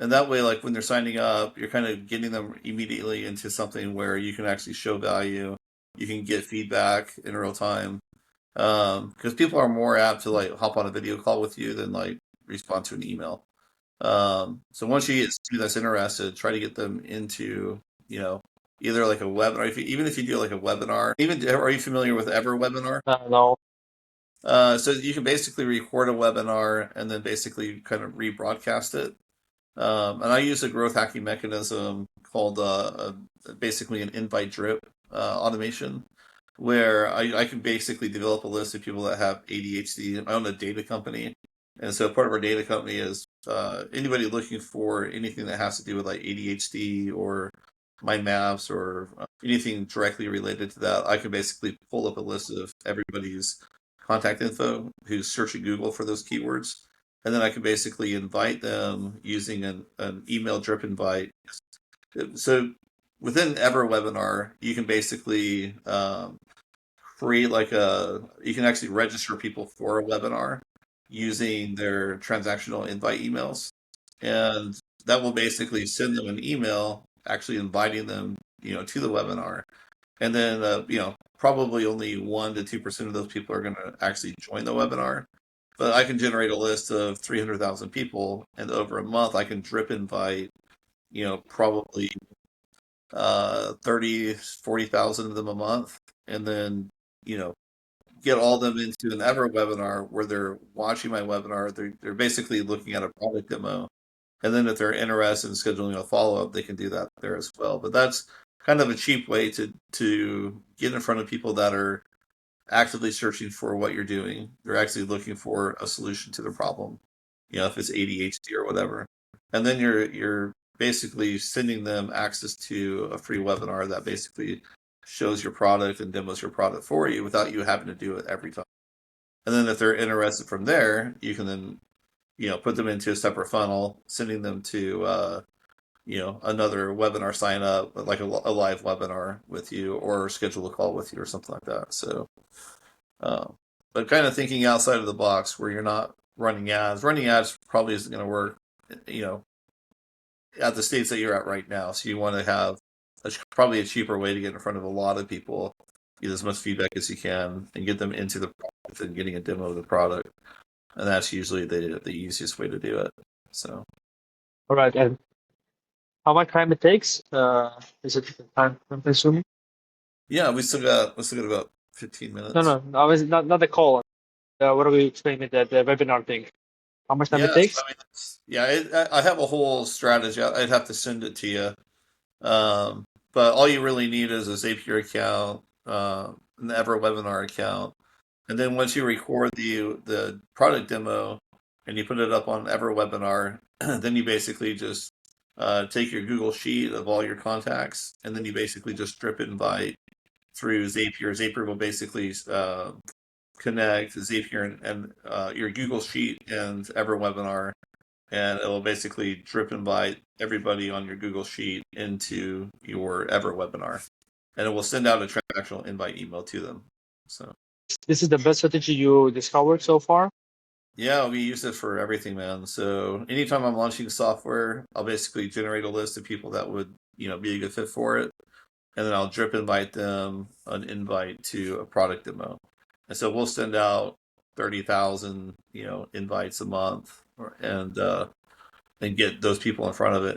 And that way, like when they're signing up, you're kind of getting them immediately into something where you can actually show value. You can get feedback in real time. Because people are more apt to like hop on a video call with you than like respond to an email. So once you get somebody that's interested, try to get them into, either like a webinar. Even if you do like a webinar, are you familiar with EverWebinar? No. So you can basically record a webinar and then basically kind of rebroadcast it. And I use a growth hacking mechanism called basically an invite drip automation, where I can basically develop a list of people that have ADHD. I own a data company. And so part of our data company is anybody looking for anything that has to do with like ADHD or mind maps or anything directly related to that. I can basically pull up a list of everybody's contact info who's searching Google for those keywords, and then I can basically invite them using an email drip invite. So within EverWebinar, you can basically create you can actually register people for a webinar using their transactional invite emails. And that will basically send them an email actually inviting them, to the webinar. And then, probably only 1 to 2% of those people are going to actually join the webinar. But I can generate a list of 300,000 people, and over a month, I can drip invite, probably 30, 40,000 of them a month, and then, you know, get all of them into an Ever webinar where they're watching my webinar. They're basically looking at a product demo. And then if they're interested in scheduling a follow-up, they can do that there as well. But that's kind of a cheap way to get in front of people that are actively searching for what you're doing. They're actually looking for a solution to the problem, if it's ADHD or whatever. And then you're basically sending them access to a free webinar that basically shows your product and demos your product for you without you having to do it every time. And then if they're interested from there, you can then, put them into a separate funnel, sending them to another webinar sign up, like a live webinar with you, or schedule a call with you or something like that. So uh, but kind of thinking outside of the box where you're not running ads. Running ads probably isn't going to work, you know, at the states that you're at right now. So you want to have probably a cheaper way to get in front of a lot of people, get as much feedback as you can, and get them into the product and getting a demo of the product. And that's usually the easiest way to do it. So. All right. And how much time it takes? Is it time consuming? Yeah, we still got about 15 No, minutes. no, I was not the call. What are we explaining the webinar thing? How much time it Yeah, so takes? I mean, I have a whole strategy. I'd have to send it to you. But all you really need is a Zapier account, an EverWebinar account, and then once you record the product demo and you put it up on EverWebinar, then you basically just take your Google Sheet of all your contacts, and then you basically just drip invite through Zapier. Zapier will basically connect Zapier and your Google Sheet and EverWebinar, and it will basically drip invite everybody on your Google Sheet into your EverWebinar, and it will send out a transactional invite email to them. So This is the best strategy you discovered so far? yeah, we use it for everything, man. So anytime I'm launching software, I'll basically generate a list of people that would be a good fit for it, and then I'll drip invite them an invite to a product demo. And so we'll send out 30,000 invites a month, and get those people in front of it.